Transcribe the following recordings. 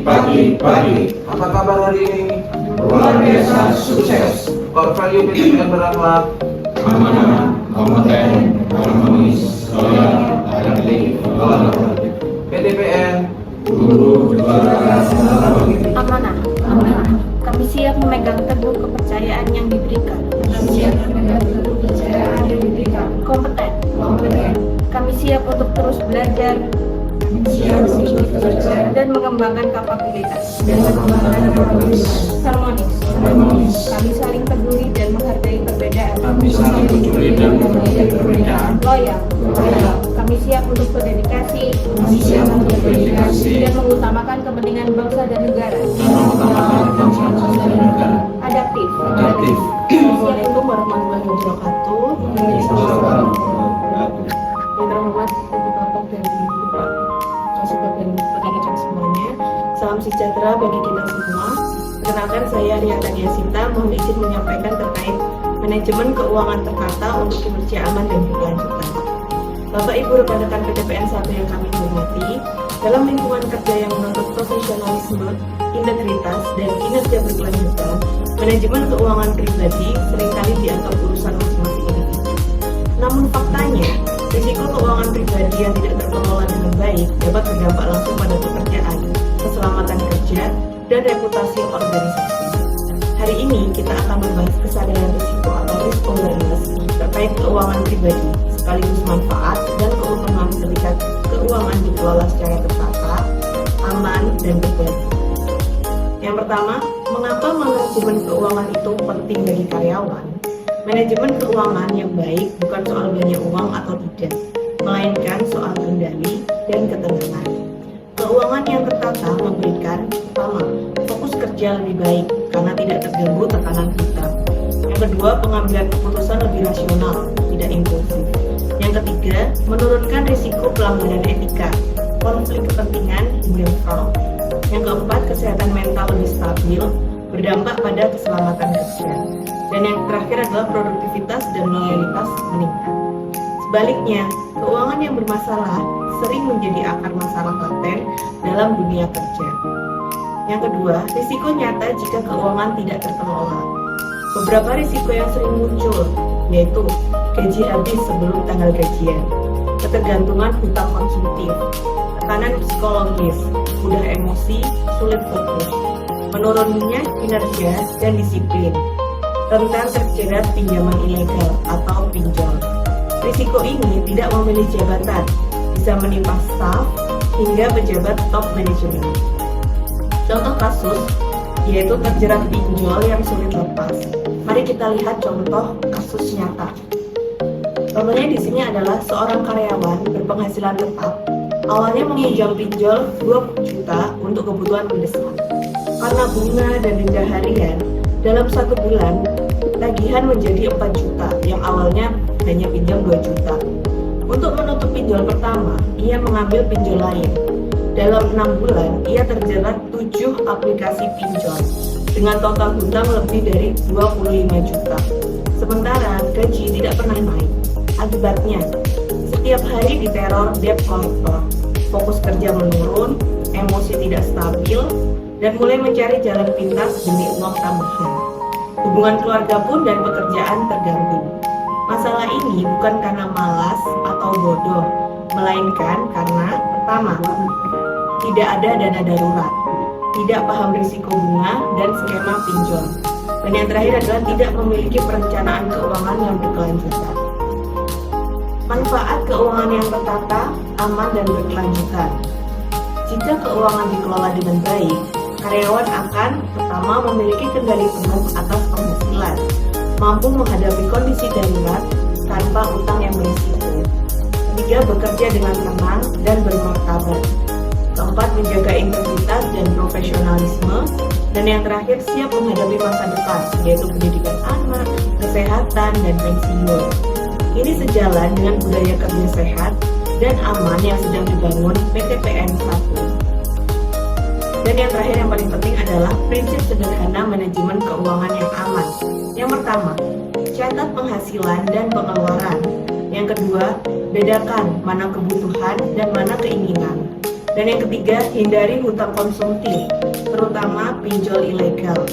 Pagi. Apa kabar hari ini? Luar biasa sukses. Core value PTPN berakhlak. Amanah, kompeten, harmonis, loyal, adaptif, kolaboratif. PTPN Guru juara teknologi. Amanah. Kami siap memegang teguh kepercayaan yang diberikan. Kompeten. Kami siap untuk terus belajar dan mengembangkan kapabilitas. Harmonis. Kami saling peduli dan menghargai perbedaan. Loyal. Kami siap untuk berdedikasi dan mengutamakan kepentingan bangsa dan negara. Adaptif. Assalamualaikum warahmatullahi wabarakatuh. Yang terhormat Ibu Bapak dan Ibu Pak Kasubag dan rekan-rekan semuanya, salam sejahtera bagi kita semua. Perkenalkan, saya Riata Diasinta, mohon izin menyampaikan terkait manajemen keuangan terkata untuk kinerja aman dan berkelanjutan. Bapak Ibu rekan-rekan PTPN 1 yang kami hormati, dalam lingkungan kerja yang menuntut profesionalisme, integritas, dan kinerja berkelanjutan, manajemen keuangan pribadi seringkali dianggap urusan masing-masing individu. Namun faktanya, risiko keuangan pribadi yang tidak terkelola dengan baik dapat berdampak langsung pada pekerjaan, keselamatan kerja, dan reputasi organisasi. Hari ini kita akan membahas kesadaran risiko atau risk awareness terkait keuangan pribadi, sekaligus manfaat dan keuntungan ketika keuangan dikelola secara tertata, aman, dan berbagi. Yang pertama, mengapa manajemen keuangan itu penting bagi karyawan? Manajemen keuangan yang baik bukan soal banyak uang atau tidak, melainkan soal kendali dan ketenangan. Keuangan yang tertata memberikan, pertama, fokus kerja lebih baik karena tidak terganggu tekanan hutang. Yang kedua, pengambilan keputusan lebih rasional, tidak impulsif. Yang ketiga, menurunkan risiko pelanggaran etika, konflik kepentingan, hingga fraud. Yang keempat, kesehatan mental lebih stabil, berdampak pada keselamatan kerja. Dan yang terakhir adalah produktivitas dan loyalitas meningkat. Sebaliknya, keuangan yang bermasalah sering menjadi akar masalah laten dalam dunia kerja. Yang kedua, risiko nyata jika keuangan tidak terkelola. Beberapa risiko yang sering muncul, yaitu gaji habis sebelum tanggal gajian, ketergantungan hutang konsumtif, tekanan psikologis, mudah emosi, sulit fokus, menurunnya kinerja dan disiplin, rentan terjerat pinjaman ilegal atau pinjol. Risiko ini tidak memilih jabatan, bisa menimpa staf hingga pejabat top manajemen. Contoh kasus yaitu terjerat pinjol yang sulit lepas. Mari kita lihat contoh kasus nyata. Contohnya di sini adalah seorang karyawan berpenghasilan tetap awalnya meminjam pinjol 20 juta untuk kebutuhan mendesak. Karena bunga dan denda harian, dalam 1 bulan tagihan menjadi 4 juta yang awalnya hanya pinjam 2 juta. Untuk menutup pinjol pertama, ia mengambil pinjol lain. Dalam 6 bulan, ia terjerat 7 aplikasi pinjol dengan total hutang lebih dari 25 juta. Sementara gaji tidak pernah naik. Akibatnya, setiap hari diteror debt collector, fokus kerja menurun, emosi tidak stabil, dan mulai mencari jalan pintas demi uang tambahan. Hubungan keluarga pun dan pekerjaan terganggu. Masalah ini bukan karena malas atau bodoh, melainkan karena pertama, tidak ada dana darurat, tidak paham risiko bunga dan skema pinjol, dan yang terakhir adalah tidak memiliki perencanaan keuangan yang berkelanjutan. Manfaat keuangan yang tertata, aman, dan berkelanjutan. Jika keuangan dikelola dengan baik, karyawan akan pertama memiliki kendali penuh atas penghasilan, mampu menghadapi kondisi darurat tanpa utang yang berisiko. Ketiga, bekerja dengan tenang dan bermartabat. Keempat, menjaga integritas dan profesionalisme. Dan yang terakhir, siap menghadapi masa depan, yaitu pendidikan anak, kesehatan, dan pensiun. Ini sejalan dengan budaya kerja sehat dan aman yang sedang dibangun PTPN 1. Dan yang terakhir yang paling penting adalah prinsip sederhana manajemen keuangan yang aman. Yang pertama, catat penghasilan dan pengeluaran. Yang kedua, bedakan mana kebutuhan dan mana keinginan. Dan yang ketiga, hindari hutang konsumtif, terutama pinjol ilegal.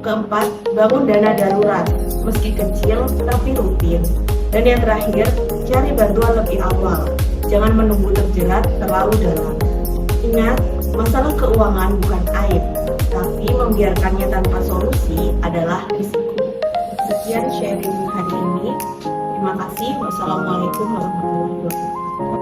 Keempat, bangun dana darurat, meski kecil tapi rutin. Dan yang terakhir, cari bantuan lebih awal. Jangan menunggu terjerat terlalu dalam. Ingat, masalah keuangan bukan aib, tapi membiarkannya tanpa solusi adalah risiko. Sekian sharing hari ini. Terima kasih. Wassalamualaikum warahmatullahi wabarakatuh.